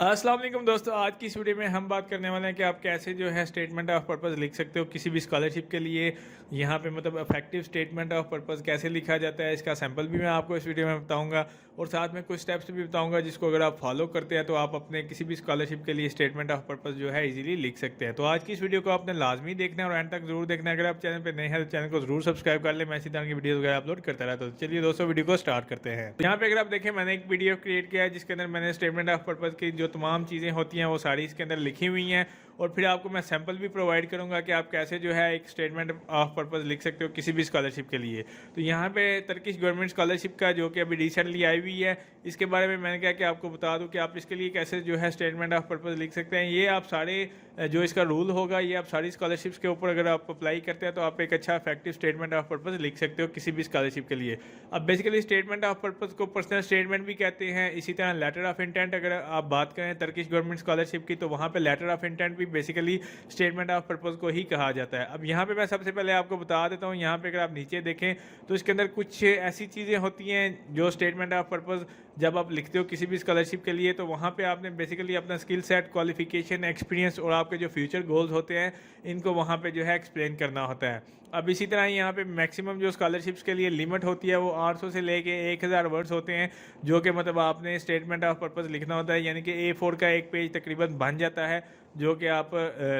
अस्सलाम वालेकुम दोस्तों, आज की इस वीडियो में हम बात करने वाले हैं कि आप कैसे जो है स्टेटमेंट ऑफ पर्पस लिख सकते हो किसी भी स्कॉलरशिप के लिए। यहाँ पे मतलब इफेक्टिव स्टेटमेंट ऑफ पर्पस कैसे लिखा जाता है, इसका सैंपल भी मैं आपको इस वीडियो में बताऊंगा और साथ में कुछ स्टेप्स भी बताऊंगा जिसको अगर आप फॉलो करते हैं तो आप अपने किसी भी स्कॉलरशिप के लिए स्टेटमेंट ऑफ पर्पस जो है इजीली लिख सकते हैं। तो आज की इस वीडियो को आपने लाजमी देखना है और एंड तक जरूर देखना है। अगर आप चैनल पर नए हैं तो चैनल को जरूर सब्सक्राइब कर ले, मैं इसी तरह की वीडियो वगैरह अपलोड करता रहता हूँ। तो चलिए दोस्तों वीडियो को स्टार्ट करते हैं। यहाँ पे अगर आप देखें, मैंने एक वीडियो क्रिएट किया है जिसके अंदर मैंने स्टेटमेंट ऑफ पर्पस की जो तमाम चीज़ें होती हैं वो सारी इसके अंदर लिखी हुई हैं और फिर आपको मैं सैंपल भी प्रोवाइड करूंगा कि आप कैसे जो है एक स्टेटमेंट ऑफ पर्पस लिख सकते हो किसी भी स्कॉलरशिप के लिए। तो यहाँ पे टर्किश गवर्नमेंट स्कॉलरशिप का जो कि अभी रिसेंटली आई हुई है, इसके बारे में मैंने कहा कि आपको बता दूं कि आप इसके लिए कैसे जो है स्टेटमेंट ऑफ पर्पस लिख सकते हैं। ये आप सारे जो इसका रूल होगा ये आप सारी स्कॉलरशिप्स के ऊपर अगर आप अप्लाई करते हैं तो आप एक अच्छा इफेक्टिव स्टेटमेंट ऑफ पर्पस लिख सकते हो किसी भी स्कॉलरशिप के लिए। अब बेसिकली स्टेटमेंट ऑफ पर्पस को पर्सनल स्टेटमेंट भी कहते हैं। इसी तरह लेटर ऑफ इंटेंट, अगर आप बात करें टर्किश गवर्नमेंट स्कॉलरशिप की तो वहाँ पे लेटर ऑफ इंटेंट भी बेसिकली स्टेटमेंट ऑफ पर्पस को ही कहा जाता है। अब यहाँ पे मैं सबसे पहले आपको बता देता हूँ, यहाँ पे अगर आप नीचे देखें तो इसके अंदर कुछ ऐसी चीज़ें होती हैं जो स्टेटमेंट ऑफ पर्पस जब आप लिखते हो किसी भी स्कॉलरशिप के लिए तो वहाँ पे आपने बेसिकली अपना स्किल सेट, क्वालिफिकेशन, एक्सपीरियंस और आपके जो फ्यूचर गोल्स होते हैं इनको वहाँ पे जो है एक्सप्लेन करना होता है। अब इसी तरह यहाँ पे मैक्सिमम जो स्कॉलरशिप्स के लिए लिमिट होती है वो 800 से लेके 1000 वर्ड्स होते हैं, जो कि मतलब आपने स्टेटमेंट ऑफ पर्पस लिखना होता है। यानी कि A4 का एक पेज तकरीबन बन जाता है जो कि आप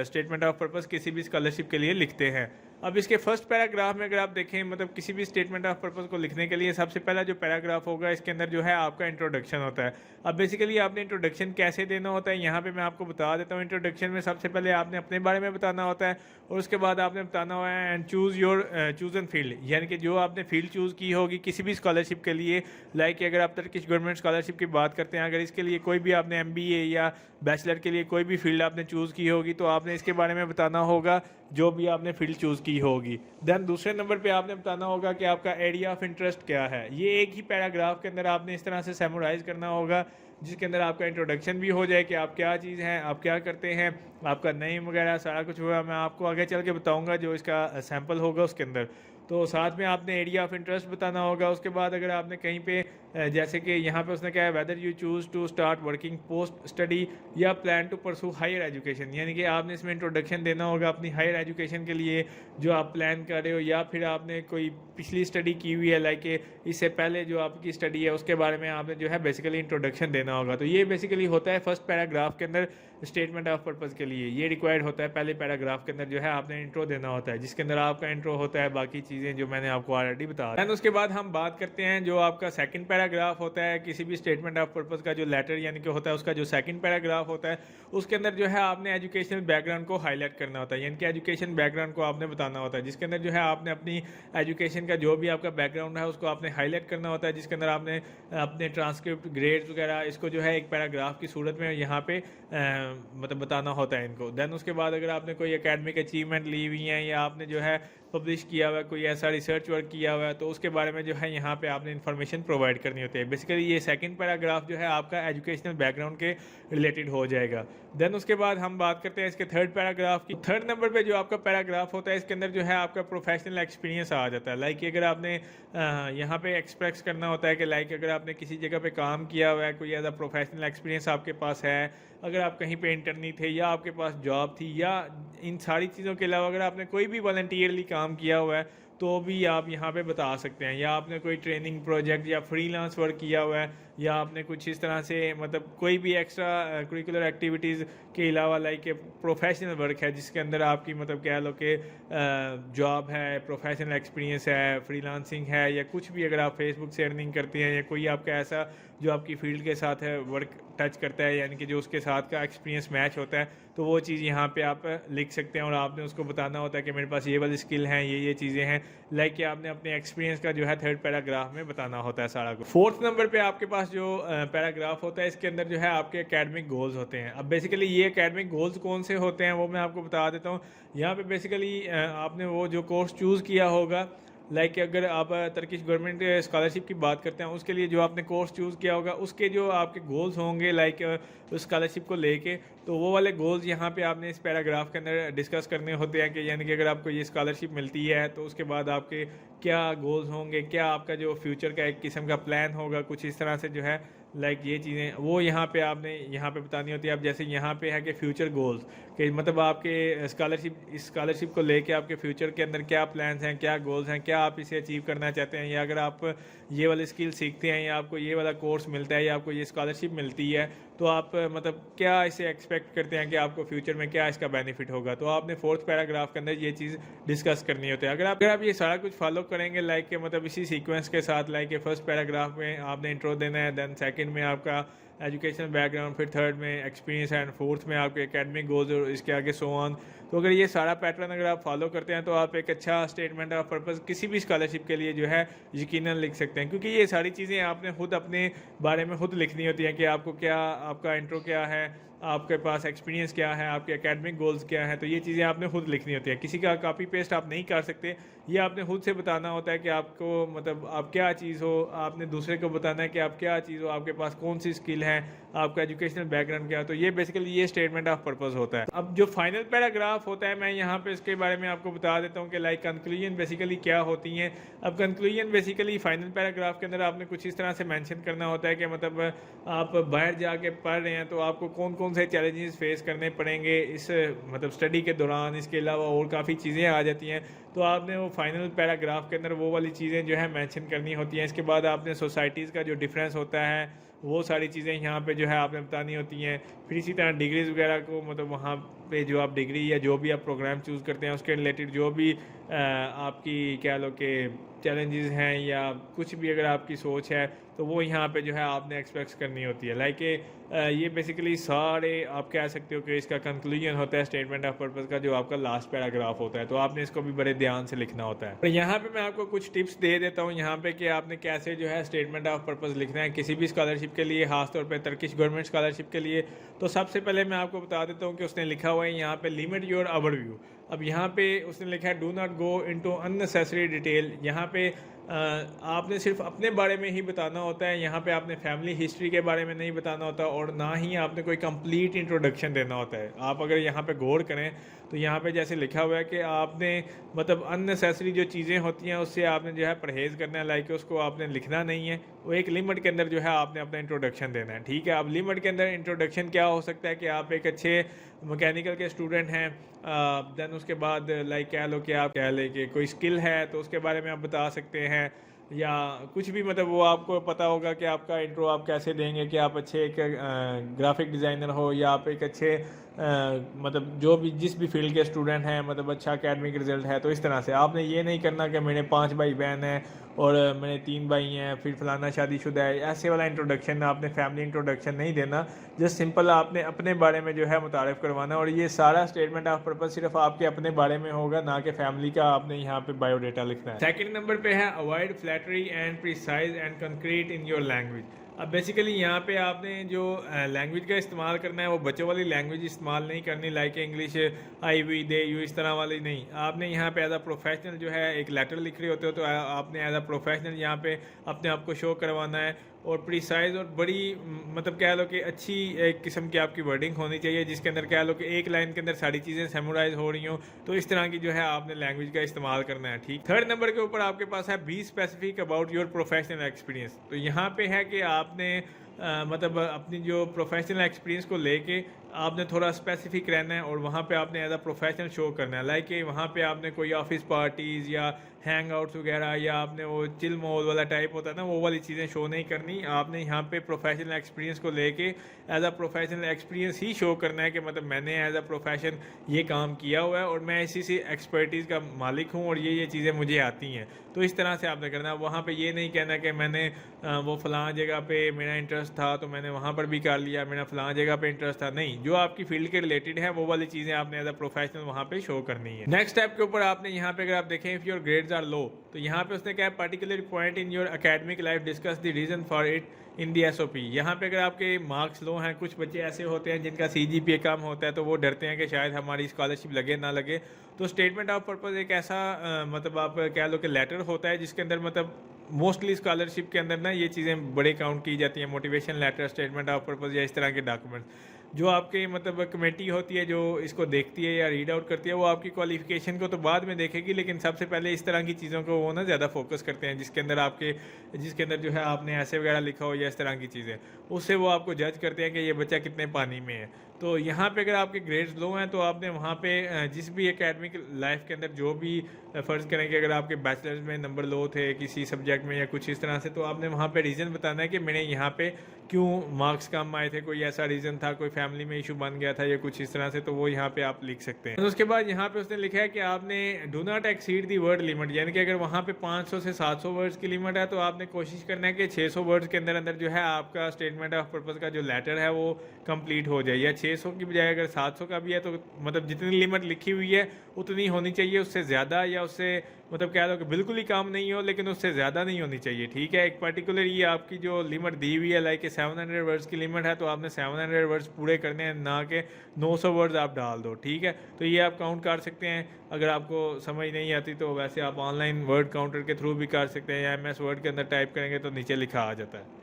स्टेटमेंट ऑफ पर्पस किसी भी स्कॉलरशिप के लिए लिखते हैं। अब इसके फर्स्ट पैराग्राफ में अगर आप देखें, मतलब किसी भी स्टेटमेंट ऑफ पर्पस को लिखने के लिए सबसे पहला जो पैराग्राफ होगा इसके अंदर जो है आपका इंट्रोडक्शन होता है। अब बेसिकली आपने इंट्रोडक्शन कैसे देना होता है यहाँ पे मैं आपको बता देता हूँ। इंट्रोडक्शन में सबसे पहले आपने अपने बारे में बताना होता है और उसके बाद आपने बताना हुआ है एंड चूज़ एन फील्ड, यानी कि जो आपने फील्ड चूज़ की होगी किसी भी स्कॉलरशिप के लिए। लाइक अगर आप टर्किश गवर्नमेंट स्कॉलरशिप की बात करते हैं, अगर इसके लिए कोई भी आपने MBA या बैचलर के लिए कोई भी फील्ड आपने चूज़ की होगी तो आपने इसके बारे में बताना होगा जो भी आपने फील्ड चूज़ की होगी। देन दूसरे नंबर पे आपने बताना होगा कि आपका एरिया ऑफ इंटरेस्ट क्या है। ये एक ही पैराग्राफ के अंदर आपने इस तरह से समराइज़ करना होगा जिसके अंदर आपका इंट्रोडक्शन भी हो जाए कि आप क्या चीज़ हैं, आप क्या करते हैं, आपका नेम वगैरह सारा कुछ होगा। मैं आपको आगे चल के बताऊंगा जो इसका सैंपल होगा उसके अंदर। तो साथ में आपने एरिया ऑफ इंटरेस्ट बताना होगा। उसके बाद अगर आपने कहीं पे जैसे कि यहाँ पे उसने कहा है whether you choose to start working post study या plan to pursue higher education, यानी कि आपने इसमें इंट्रोडक्शन देना होगा अपनी हायर एजुकेशन के लिए जो आप प्लान कर रहे हो, या फिर आपने कोई पिछली स्टडी की हुई है लाइक इससे पहले जो आपकी स्टडी है उसके बारे में आपने जो है बेसिकली इंट्रोडक्शन देना होगा। तो ये बेसिकली होता है फर्स्ट पैराग्राफ के अंदर स्टेटमेंट ऑफ पर्पस के लिए ये रिक्वायर्ड होता है। पहले पैराग्राफ के अंदर जो है आपने इंट्रो देना होता है जिसके अंदर आपका इंट्रो होता है, बाकी चीज़ें जो मैंने आपको ऑलरेडी बता दी। उसके बाद हम बात करते हैं जो आपका सेकंड पैराग्राफ होता है किसी भी स्टेटमेंट ऑफ पर्पस का, जो लेटर यानी कि होता है उसका जो सेकंड पैराग्राफ होता है उसके अंदर जो है आपने एजुकेशनल बैकग्राउंड को हाईलाइट करना होता है। यानी कि एजुकेशन बैकग्राउंड को आपने बताना होता है जिसके अंदर जो है आपने अपनी एजुकेशन का जो भी आपका बैकग्राउंड है उसको आपने हाईलाइट करना होता है, जिसके अंदर आपने अपने ट्रांसक्रिप्ट, ग्रेड्स वगैरह इसको जो है एक पैराग्राफ की सूरत में यहाँ पे मतलब बताना होता है इनको। देन उसके बाद अगर आपने कोई एकेडमिक अचीवमेंट ली हुई हैं या आपने जो है पब्लिश किया हुआ है, कोई ऐसा रिसर्च वर्क किया हुआ है, तो उसके बारे में जो है यहाँ पे आपने इन्फॉर्मेशन प्रोवाइड करनी होती है। बेसिकली ये सेकंड पैराग्राफ जो है आपका एजुकेशनल बैकग्राउंड के रिलेटेड हो जाएगा। देन उसके बाद हम बात करते हैं इसके थर्ड पैराग्राफ की। थर्ड नंबर पे जो आपका पैराग्राफ होता है इसके अंदर जो है आपका प्रोफेशनल एक्सपीरियंस आ जाता है। लाइक अगर आपने यहाँ पे एक्सप्रेस करना होता है कि लाइक अगर आपने किसी जगह पे काम किया हुआ है, कोई एज अ प्रोफेशनल एक्सपीरियंस आपके पास है, अगर आप कहीं पे इंटर्नी थे या आपके पास जॉब थी, या इन सारी चीज़ों के अलावा अगर आपने कोई भी वॉलंटियरली काम किया हुआ है तो भी आप यहाँ पे बता सकते हैं, या आपने कोई ट्रेनिंग प्रोजेक्ट या फ्रीलांस वर्क किया हुआ है, या आपने कुछ इस तरह से मतलब कोई भी एक्स्ट्रा करिकुलर एक्टिविटीज़ के अलावा लाइक प्रोफेशनल वर्क है जिसके अंदर आपकी मतलब कह लो कि जॉब है, प्रोफेशनल एक्सपीरियंस है, फ्रीलांसिंग है, या कुछ भी अगर आप फेसबुक से अर्निंग करते हैं या कोई आपका ऐसा जो आपकी फील्ड के साथ है वर्क टच करता है, यानी कि जो उसके साथ का एक्सपीरियंस मैच होता है, तो वो चीज़ यहाँ पे आप लिख सकते हैं और आपने उसको बताना होता है कि मेरे पास ये वाली स्किल हैं, ये चीज़ें हैं, लाइक कि आपने अपने एक्सपीरियंस का जो है थर्ड पैराग्राफ में बताना होता है सारा कुछ। फोर्थ नंबर पे आपके पास जो पैराग्राफ होता है इसके अंदर जो है आपके एकेडमिक गोल्स होते हैं। अब बेसिकली ये एकेडमिक गोल्स कौन से होते हैं वो मैं आपको बता देता हूँ। यहाँ पे बेसिकली आपने वो जो कोर्स चूज़ किया होगा, लाइक अगर आप टर्किश गवर्नमेंट स्कॉलरशिप की बात करते हैं उसके लिए जो आपने कोर्स चूज़ किया होगा उसके जो आपके गोल्स होंगे लाइक उस स्कॉलरशिप को लेके, तो वो वाले गोल्स यहाँ पे आपने इस पैराग्राफ के अंदर डिस्कस करने होते हैं कि यानी कि अगर आपको ये स्कॉलरशिप मिलती है तो उसके बाद आपके क्या गोल्स होंगे, क्या आपका जो फ्यूचर का एक किस्म का प्लान होगा, कुछ इस तरह से जो है लाइक ये चीज़ें वो यहाँ पे आपने यहाँ पे बतानी होती है। अब जैसे यहाँ पे है कि फ्यूचर गोल्स, कि मतलब आपके स्कॉलरशिप को लेके आपके फ्यूचर के अंदर क्या प्लान्स हैं, क्या गोल्स हैं, क्या आप इसे अचीव करना चाहते हैं, या अगर आप ये वाले स्किल सीखते हैं या आपको ये वाला कोर्स मिलता है या आपको ये स्कॉलरशिप मिलती है, तो आप मतलब क्या इसे एक्सपेक्ट करते हैं कि आपको फ्यूचर में क्या इसका बेनिफिट होगा। तो आपने फोर्थ पैराग्राफ के अंदर ये चीज़ डिस्कस करनी होती है। अगर आप ये सारा कुछ फॉलो करेंगे लाइक के मतलब इसी सीक्वेंस के साथ, लाइक फर्स्ट पैराग्राफ में आपने इंट्रो देना है, देन सेकंड में आपका एजुकेशनल बैकग्राउंड, फिर थर्ड में एक्सपीरियंस एंड फोर्थ में आपके एकेडमिक गोल्स और इसके आगे सो ऑन। तो अगर ये सारा पैटर्न अगर आप फॉलो करते हैं तो आप एक अच्छा स्टेटमेंट ऑफ पर्पस किसी भी स्कॉलरशिप के लिए जो है यकीनन लिख सकते हैं, क्योंकि ये सारी चीज़ें आपने खुद अपने बारे में खुद लिखनी होती हैं कि आपको क्या, आपका इंट्रो क्या है, आपके पास एक्सपीरियंस क्या है, आपके एकेडमिक गोल्स क्या हैं। तो ये चीज़ें आपने खुद लिखनी होती है, किसी का कॉपी पेस्ट आप नहीं कर सकते। ये आपने खुद से बताना होता है कि आपको मतलब आप क्या चीज़ हो, आपने दूसरे को बताना है कि आप क्या चीज़ हो, आपके पास कौन सी स्किल है, आपका एजुकेशनल बैकग्राउंड क्या है। तो ये बेसिकली ये स्टेटमेंट ऑफ पर्पस होता है। अब जो फाइनल पैराग्राफ होता है मैं यहाँ पे इसके बारे में आपको बता देता हूँ कि लाइक कंक्लूजन बेसिकली क्या होती हैं। अब कंक्लूजन बेसिकली फाइनल पैराग्राफ के अंदर आपने कुछ इस तरह से मेंशन करना होता है कि मतलब आप बाहर जाके पढ़ रहे हैं तो आपको कौन कौन से चैलेंजेस फेस करने पड़ेंगे इस मतलब स्टडी के दौरान। इसके अलावा और काफ़ी चीज़ें आ जाती हैं, तो आपने वो फाइनल पैराग्राफ के अंदर वो वाली चीज़ें जो है मेंशन करनी होती हैं। इसके बाद आपने सोसाइटीज़ का जो डिफरेंस होता है वो सारी चीज़ें यहाँ पे जो है आपने बतानी होती हैं। फिर इसी तरह डिग्रीज़ वगैरह को मतलब वहाँ पे जो आप डिग्री या जो भी आप प्रोग्राम चूज़ करते हैं उसके रिलेटेड जो भी आपकी कह लो कि चैलेंजेस हैं या कुछ भी अगर आपकी सोच है तो वो यहाँ पे जो है आपने एक्सपेक्ट करनी होती है। लाइक ये बेसिकली सारे आप कह सकते हो कि इसका कंक्लूजन होता है स्टेटमेंट ऑफ पर्पस का, जो आपका लास्ट पैराग्राफ होता है। तो आपने इसको भी बड़े ध्यान से लिखना होता है। और यहाँ पे मैं आपको कुछ टिप्स दे देता हूँ यहाँ पे कि आपने कैसे जो है स्टेटमेंट ऑफ पर्पस लिखना है किसी भी स्कॉलरशिप के लिए, खासतौर पर टर्किश गवर्नमेंट स्कॉलरशिप के लिए। तो सबसे पहले मैं आपको बता देता हूँ कि उसने लिखा हुआ है यहाँ पे लिमिट योर ओवरव्यू। अब यहाँ पे उसने लिखा है do not go into unnecessary detail. यहाँ पे आपने सिर्फ अपने बारे में ही बताना होता है, यहाँ पे आपने फैमिली हिस्ट्री के बारे में नहीं बताना होता और ना ही आपने कोई कंप्लीट इंट्रोडक्शन देना होता है। आप अगर यहाँ पे गौर करें तो यहाँ पे जैसे लिखा हुआ है कि आपने मतलब अननेसेसरी जो चीज़ें होती हैं उससे आपने जो है परहेज़ करना है, लाइक उसको आपने लिखना नहीं है। वो एक लिमिट के अंदर जो है आपने अपना इंट्रोडक्शन देना है, ठीक है। अब लिमिट के अंदर इंट्रोडक्शन क्या हो सकता है कि आप एक अच्छे मैकेनिकल के स्टूडेंट हैं, देन उसके बाद लाइक कह लो कि आप कह लें कि कोई स्किल है तो उसके बारे में आप बता सकते हैं, या कुछ भी मतलब वो आपको पता होगा कि आपका इंट्रो आप कैसे देंगे कि आप अच्छे एक ग्राफिक डिज़ाइनर हो या आप एक अच्छे मतलब जो भी जिस भी फील्ड के स्टूडेंट हैं, मतलब अच्छा एकेडमिक रिजल्ट है। तो इस तरह से आपने ये नहीं करना कि मेरे 5 भाई बहन हैं और मेरे 3 भाई हैं, फिर फलाना शादीशुदा है, ऐसे वाला इंट्रोडक्शन आपने फैमिली इंट्रोडक्शन नहीं देना। जस्ट सिंपल आपने अपने बारे में जो है मुतारिफ करवाना। और ये सारा स्टेटमेंट ऑफ पर्पस सिर्फ आपके अपने बारे में होगा, ना कि फैमिली का आपने यहाँ पे बायोडाटा लिखना है। सेकंड नंबर पे है avoid flattery and precise and concrete in your language. अब बेसिकली यहाँ पे आपने जो लैंग्वेज का इस्तेमाल करना है वो बच्चों वाली लैंग्वेज इस्तेमाल नहीं करनी, like English I we they you इस तरह वाली नहीं। आपने यहाँ पे एज अ प्रोफेशनल जो है एक लेटर लिख रहे होते हो तो आपने एज अ प्रोफेशनल यहाँ पे अपने आप को शो करवाना है। और प्रिसाइज और बड़ी मतलब कह लो कि अच्छी एक किस्म की आपकी वर्डिंग होनी चाहिए जिसके अंदर कह लो कि एक लाइन के अंदर सारी चीज़ें समराइज हो रही हो। तो इस तरह की जो है आपने लैंग्वेज का इस्तेमाल करना है, ठीक। थर्ड नंबर के ऊपर आपके पास है be specific about your professional experience. तो यहाँ पे है कि आपने मतलब अपनी जो प्रोफेशनल एक्सपीरियंस को लेके आपने थोड़ा स्पेसिफिक रहना है और वहाँ पे आपने एज अ प्रोफेशनल शो करना है। लाइक वहाँ पे आपने कोई ऑफिस पार्टीज़ या हैंग आउट्स वगैरह या आपने वो चिल मॉल वाला टाइप होता है ना, वो वाली चीज़ें शो नहीं करनी। आपने यहाँ पे प्रोफेशनल एक्सपीरियंस को लेके एज अ प्रोफेशनल एक्सपीरियंस ही शो करना है कि मतलब मैंने एज अ प्रोफेशन ये काम किया हुआ है और मैं इसी से एक्सपर्टीज़ का मालिक हूँ और ये चीज़ें मुझे आती हैं। तो इस तरह से आपने करना है। वहाँ पे ये नहीं कहना कि मैंने वो फ़लाँ जगह पे मेरा इंटरेस्ट था तो मैंने वहाँ पर भी कर लिया, मेरा फ़लाँ जगह पे इंटरेस्ट था। नहीं, जो आपकी फील्ड के रिलेटेड है वो वाली चीज़ें आपने एज अ प्रोफेशनल वहाँ पे शो करनी है। नेक्स्ट स्टेप के ऊपर आपने यहाँ पे अगर आप देखें इफ़ योर ग्रेड्स आर लो, तो यहाँ पे उसने क्या particular point in your academic life discuss the reason for it in the SOP। यहाँ पे अगर आपके मार्क्स लो हैं, कुछ बच्चे ऐसे होते हैं जिनका CGPA कम होता है तो वो डरते हैं कि शायद हमारी स्कॉलरशिप लगे ना लगे। तो स्टेटमेंट ऑफ पर्पस एक ऐसा मतलब आप कह लो कि लेटर होता है जिसके अंदर मतलब मोस्टली स्कॉलरशिप के अंदर ना ये चीज़ें बड़े काउंट की जाती हैं, motivation letter, statement of purpose या इस तरह के डॉक्यूमेंट्स। जो आपके मतलब कमेटी होती है जो इसको देखती है या रीड आउट करती है, वो आपकी क्वालिफिकेशन को तो बाद में देखेगी, लेकिन सबसे पहले इस तरह की चीज़ों को वो ना ज़्यादा फोकस करते हैं जिसके अंदर जो है आपने ऐसे वगैरह लिखा हो या इस तरह की चीज़ें, उससे वो आपको जज करते हैं कि ये बच्चा कितने पानी में है। तो यहाँ पे अगर आपके ग्रेड्स लो हैं तो आपने वहाँ पे जिस भी एकेडमिक लाइफ के अंदर जो भी फ़र्ज़ करें कि अगर आपके बैचलर्स में नंबर लो थे किसी सब्जेक्ट में या कुछ इस तरह से, तो आपने वहाँ पे रीज़न बताना है कि मैंने यहाँ पे क्यों मार्क्स कम आए थे, कोई ऐसा रीज़न था, कोई फैमिली में इशू बन गया था या कुछ इस तरह से, तो वो यहाँ पे आप लिख सकते हैं। उसके बाद यहाँ पे उसने लिखा है कि आपने do not exceed the word limit, यानी कि अगर वहाँ पे 500 से 700 वर्ड्स की लिमिट है तो आपने कोशिश करना है कि 600 वर्ड्स के अंदर अंदर जो है आपका स्टेटमेंट ऑफ पर्पज़ का जो लेटर है वो कंप्लीट हो जाए, या 600 की बजाय अगर 700 का भी है तो मतलब जितनी लिमिट लिखी हुई है उतनी होनी चाहिए, उससे ज़्यादा या उससे मतलब कह लो कि बिल्कुल ही काम नहीं हो लेकिन उससे ज़्यादा नहीं होनी चाहिए। ठीक है, एक पर्टिकुलर ये आपकी जो लिमिट दी हुई है लाइक 700 वर्ड्स की लिमिट है तो आपने 700 वर्ड्स पूरे करने हैं, ना कि 900 वर्ड्स आप डाल दो। ठीक है, तो ये आप काउंट कर सकते हैं। अगर आपको समझ नहीं आती तो वैसे आप ऑनलाइन वर्ड काउंटर के थ्रू भी कर सकते हैं, या MS वर्ड के अंदर टाइप करेंगे तो नीचे लिखा आ जाता है।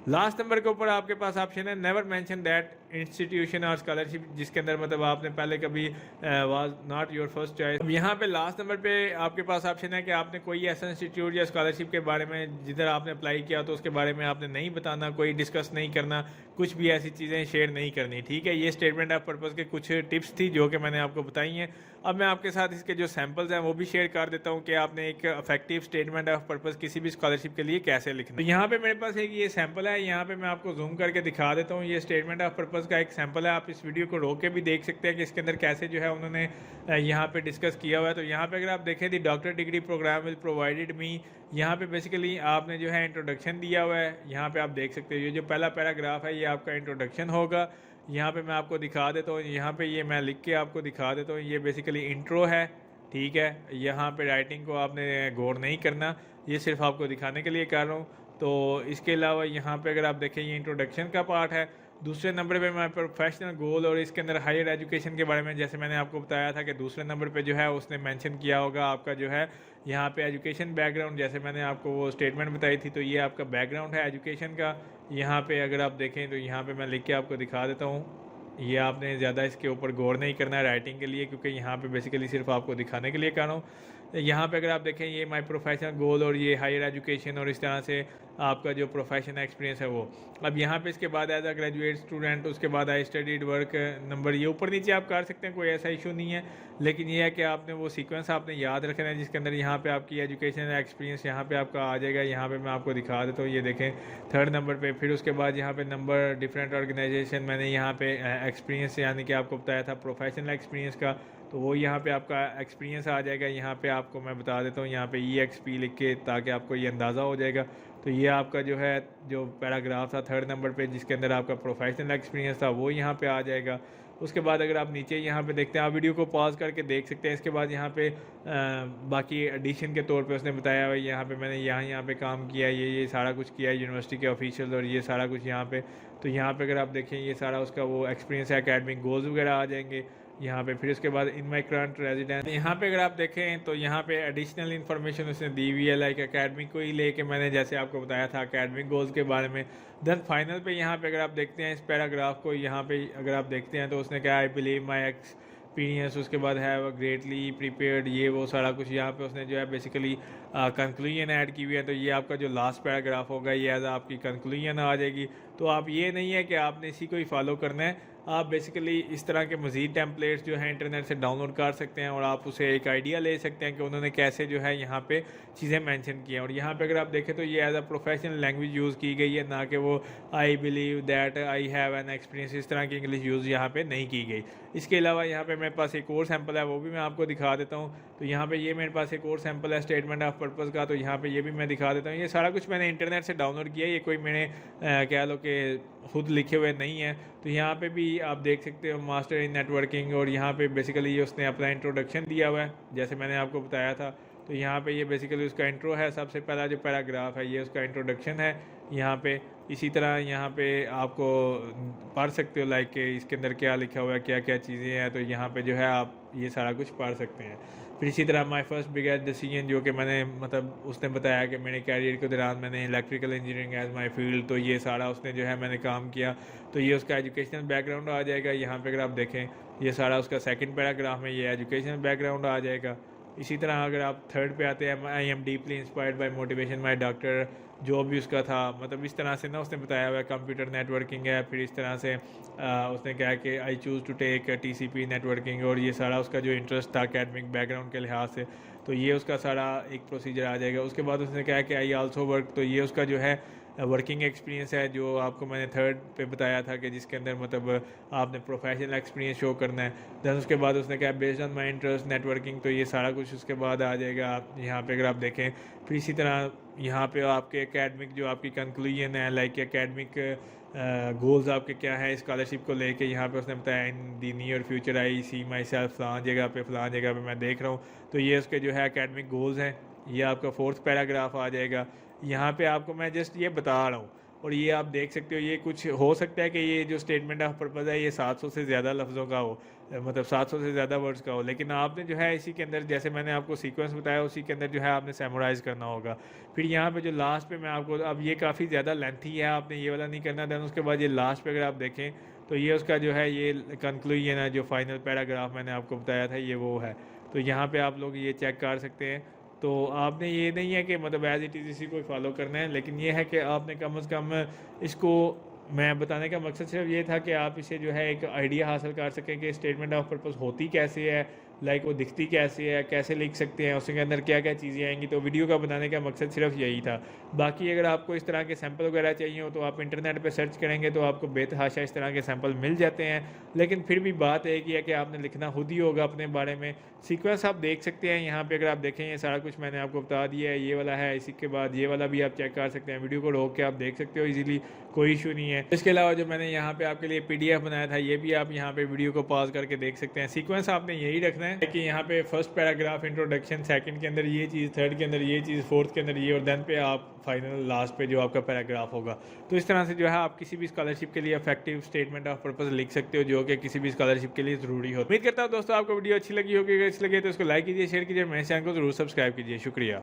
लास्ट नंबर के ऊपर आपके पास ऑप्शन है नेवर मेंशन दैट इंस्टीट्यूशन और स्कॉलरशिप, जिसके अंदर मतलब आपने पहले कभी was not your first choice. अब यहाँ पे लास्ट नंबर पे आपके पास ऑप्शन है कि आपने कोई ऐसा इंस्टीट्यूट या स्कॉलरशिप के बारे में जिधर आपने अप्लाई किया तो उसके बारे में आपने नहीं बताना, कोई डिस्कस नहीं करना, कुछ भी ऐसी चीज़ें शेयर नहीं करनी। ठीक है, ये स्टेटमेंट ऑफ पर्पज़ के कुछ टिप्स थी जो कि मैंने आपको बताई हैं। अब मैं आपके साथ इसके जो सैम्पल्स हैं वो भी शेयर कर देता हूँ कि आपने एक इफेक्टिव स्टेटमेंट ऑफ पर्पज़ किसी भी स्कॉलरशिप के लिए कैसे लिखना। तो यहाँ पे मेरे पास एक ये सैम्पल है, यहाँ पे मैं आपको जूम करके दिखा देता हूँ। ये स्टेटमेंट ऑफ पर्पज़ का एक सैम्पल है, आप इस वीडियो को रोक के भी देख सकते हैं कि इसके अंदर कैसे जो है उन्होंने यहाँ पे डिस्कस किया हुआ है। तो यहाँ पे अगर आप देखें the doctor degree program will provided me, यहाँ पे बेसिकली आपने जो है इंट्रोडक्शन दिया हुआ है। यहाँ पे आप देख सकते हो ये जो पहला पैराग्राफ है ये आपका इंट्रोडक्शन होगा। यहाँ पे मैं आपको दिखा देता हूँ, यहाँ पे ये मैं लिख के आपको दिखा देता हूँ, ये बेसिकली इंट्रो है। ठीक है, यहाँ पे राइटिंग को आपने गौर नहीं करना, ये सिर्फ आपको दिखाने के लिए कर रहा हूँ। तो इसके अलावा यहाँ पे अगर आप देखें ये इंट्रोडक्शन का पार्ट है। दूसरे नंबर पे मैं प्रोफेशनल गोल और इसके अंदर हायर एजुकेशन के बारे में, जैसे मैंने आपको बताया था कि दूसरे नंबर पे जो है उसने मेंशन किया होगा आपका जो है यहाँ पे एजुकेशन बैकग्राउंड, जैसे मैंने आपको वो स्टेटमेंट बताई थी, तो ये आपका बैकग्राउंड है एजुकेशन का। यहाँ पे अगर आप देखें तो यहाँ पे मैं लिख के आपको दिखा देता हूँ, ये आपने ज़्यादा इसके ऊपर गौर नहीं करना है राइटिंग के लिए, क्योंकि यहाँ पे बेसिकली सिर्फ आपको दिखाने के लिए कर रहा हूँ। यहाँ पे अगर आप देखें ये माय प्रोफेशनल गोल और ये हायर एजुकेशन और इस तरह से आपका जो प्रोफेशनल एक्सपीरियंस है वो। अब यहाँ पे इसके बाद एज अ ग्रेजुएट स्टूडेंट, उसके बाद आई स्टडीड वर्क नंबर, ये ऊपर नीचे आप कर सकते हैं, कोई ऐसा इशू नहीं है। लेकिन ये है कि आपने वो सीक्वेंस आपने याद रखना है जिसके अंदर यहाँ पे आपकी एजुकेशन एक्सपीरियंस यहाँ पे आपका आ जाएगा। यहाँ पे मैं आपको दिखा देता हूँ, ये देखें थर्ड नंबर पे। फिर उसके बाद यहाँ पे नंबर डिफरेंट ऑर्गेनाइजेशन, मैंने यहाँ पे एक्सपीरियंस यानी कि आपको बताया था प्रोफेशनल एक्सपीरियंस का, तो वो यहाँ पे आपका एक्सपीरियंस आ जाएगा। यहाँ पे आपको मैं बता देता हूँ, यहाँ पे EXP लिख के, ताकि आपको ये अंदाज़ा हो जाएगा। तो ये आपका जो है जो पैराग्राफ था थर्ड नंबर पे जिसके अंदर आपका प्रोफेशनल एक्सपीरियंस था वो यहाँ पे आ जाएगा। उसके बाद अगर आप नीचे यहाँ पे देखते हैं, आप वीडियो को पॉज करके देख सकते हैं। इसके बाद यहाँ पे बाकी एडिशन के तौर पे उसने बताया हुआ यहाँ पे मैंने यहाँ पे काम किया, ये सारा कुछ किया है यूनिवर्सिटी के ऑफिशियल, और ये सारा कुछ यहाँ पे। तो यहाँ पे अगर आप देखें ये सारा उसका वो एक्सपीरियंस है, एकेडमिक गोल्स वगैरह आ जाएंगे यहाँ पे। फिर उसके बाद इन माई करंट रेजिडेंस, यहाँ पे अगर आप देखें तो यहाँ पे एडिशनल इन्फॉर्मेशन उसने दी हुई है लाइक एकेडमिक को ही लेके, मैंने जैसे आपको बताया था एकेडमिक गोल्स के बारे में। देन फाइनल पे यहाँ पे अगर आप देखते हैं इस पैराग्राफ को, यहाँ पे अगर आप देखते हैं तो उसने कहा आई बिलीव माई एक्सपीरियंस, उसके बाद है ग्रेटली प्रिपेयर्ड, ये वो सारा कुछ यहाँ पे उसने जो है बेसिकली कंक्लूजन ऐड की हुई है। तो ये आपका जो लास्ट पैराग्राफ होगा ये एज आपकी कंक्लूजन आ जाएगी। तो आप ये नहीं है कि आपने इसी को ही फॉलो करना है, आप बेसिकली इस तरह के मज़ीद टेम्पलेट्स जो हैं इंटरनेट से डाउनलोड कर सकते हैं और आप उसे एक आइडिया ले सकते हैं कि उन्होंने कैसे जो है यहाँ पे चीज़ें मेंशन की हैं। और यहाँ पे अगर आप देखें तो ये as a professional language use की गई है, ना कि वो I believe that I have an experience, इस तरह की इंग्लिश यूज़ यहाँ पे नहीं की गई। इसके अलावा यहाँ पे मेरे पास एक और सैम्पल है, वो भी मैं आपको दिखा देता हूँ। तो यहाँ पे ये मेरे पास एक और सैम्पल है स्टेटमेंट ऑफ पर्पज़ का, तो यहाँ पे ये भी मैं दिखा देता हूँ। ये सारा कुछ मैंने इंटरनेट से डाउनलोड किया है, ये कोई मैंने कह लो कि खुद लिखे हुए नहीं है। तो यहाँ पे भी आप देख सकते हो मास्टर इन नेटवर्किंग, और यहाँ पे बेसिकली ये उसने अपना इंट्रोडक्शन दिया हुआ है जैसे मैंने आपको बताया था। तो यहाँ पे ये बेसिकली उसका इंट्रो है, सबसे पहला जो पैराग्राफ है ये उसका इंट्रोडक्शन है। यहाँ पे। इसी तरह यहाँ पे आपको पढ़ सकते हो लाइक कि इसके अंदर क्या लिखा हुआ है, क्या क्या चीज़ें हैं, तो यहाँ पे जो है आप ये सारा कुछ पढ़ सकते हैं। फिर इसी तरह माय फर्स्ट बिगेस्ट डिसीजन, जो कि मैंने मतलब उसने बताया कि मेरे कैरियर के दौरान मैंने electrical engineering as my field, तो ये सारा उसने जो है मैंने काम किया। तो ये उसका एजुकेशनल बैकग्राउंड आ जाएगा। यहाँ पे अगर आप देखें ये सारा उसका सेकंड पैराग्राफ में ये एजुकेशनल बैकग्राउंड आ जाएगा। इसी तरह अगर आप थर्ड पे आते हैं, I am deeply inspired by motivation my doctor, जो भी उसका था मतलब इस तरह से ना उसने बताया हुआ है कंप्यूटर नेटवर्किंग है। फिर इस तरह से उसने कहा कि I choose to take TCP networking, और ये सारा उसका जो इंटरेस्ट था एकेडमिक बैकग्राउंड के लिहाज से, तो ये उसका सारा एक प्रोसीजर आ जाएगा। उसके बाद उसने कहा कि आई आल्सो वर्क, तो ये उसका जो है वर्किंग एक्सपीरियंस है, जो आपको मैंने थर्ड पे बताया था कि जिसके अंदर मतलब आपने प्रोफेशनल एक्सपीरियंस शो करना है। दैन उसके बाद उसने कहा based on my interest networking, तो ये सारा कुछ उसके बाद आ जाएगा यहाँ पे अगर आप देखें। फिर इसी तरह यहाँ पे आपके एकेडमिक जो आपकी कंक्लूजन है लाइक एकेडमिक गोल्स आपके क्या है स्कॉलरशिप को लेके, यहाँ पे उसने बताया in the near future I see myself फलां जगह पे मैं देख रहा हूँ। तो ये उसके जो है एकेडमिक गोल्स हैं। ये आपका फोर्थ पैराग्राफ आ जाएगा। यहाँ पे आपको मैं जस्ट ये बता रहा हूँ, और ये आप देख सकते हो। ये कुछ हो सकता है कि ये जो स्टेटमेंट ऑफ पर्पज़ है ये 700 से ज़्यादा लफ्ज़ों का हो, मतलब 700 से ज़्यादा वर्ड्स का हो, लेकिन आपने जो है इसी के अंदर जैसे मैंने आपको सीक्वेंस बताया उसी के अंदर जो है आपने समराइज़ करना होगा। फिर यहाँ पे जो लास्ट पे मैं आपको, अब ये काफ़ी ज़्यादा लेंथी है, आपने ये वाला नहीं करना। दैन उसके बाद ये लास्ट पे अगर आप देखें तो ये उसका जो है ये कंक्लूजन है, जो फाइनल पैराग्राफ मैंने आपको बताया था ये वो है। तो यहाँ पे आप लोग ये चेक कर सकते हैं। तो आपने ये नहीं है कि मतलब एज इट इज़ इसी को फॉलो करना है, लेकिन ये है कि आपने कम से कम इसको, मैं बताने का मकसद सिर्फ ये था कि आप इसे जो है एक आइडिया हासिल कर सकें कि स्टेटमेंट ऑफ पर्पस होती कैसे है, लाइक वो दिखती कैसे है, कैसे लिख सकते हैं, उसके अंदर क्या क्या चीज़ें आएंगी। तो वीडियो का बनाने का मकसद सिर्फ यही था। बाकी अगर आपको इस तरह के सैंपल वगैरह चाहिए हो तो आप इंटरनेट पर सर्च करेंगे तो आपको बेतहाशा इस तरह के सैंपल मिल जाते हैं। लेकिन फिर भी बात एक ही है कि आपने लिखना खुद ही होगा अपने बारे में। सीक्वेंस आप देख सकते हैं यहाँ पे अगर आप देखें, ये सारा कुछ मैंने आपको बता दिया है। ये वाला है, इसी के बाद ये वाला भी आप चेक कर सकते हैं, वीडियो को रोक के आप देख सकते हो इजीली, कोई इशू नहीं है। इसके अलावा जो मैंने यहाँ पे आपके लिए पीडीएफ बनाया था ये भी आप यहाँ पे वीडियो को पॉज करके देख सकते हैं। सीक्वेंस आपने यही रखना है कि यहाँ पे फर्स्ट पैराग्राफ इंट्रोडक्शन, सेकंड के अंदर ये चीज़, थर्ड के अंदर ये चीज़, फोर्थ के अंदर ये, और देन पे आप फाइनल लास्ट पे जो आपका पैराग्राफ होगा। तो इस तरह से जो है आप किसी भी स्कॉलरशिप के लिए इफेक्टिव स्टेटमेंट ऑफ पर्पस लिख सकते हो, जो कि किसी भी स्कॉलरशिप के लिए ज़रूरी हो। उम्मीद करता हूँ दोस्तों आपको वीडियो अच्छी लगी होगी। अगर अच्छी लगी है तो उसको लाइक कीजिए, शेयर कीजिए, मेरे चैनल को जरूर सब्सक्राइब कीजिए। शुक्रिया।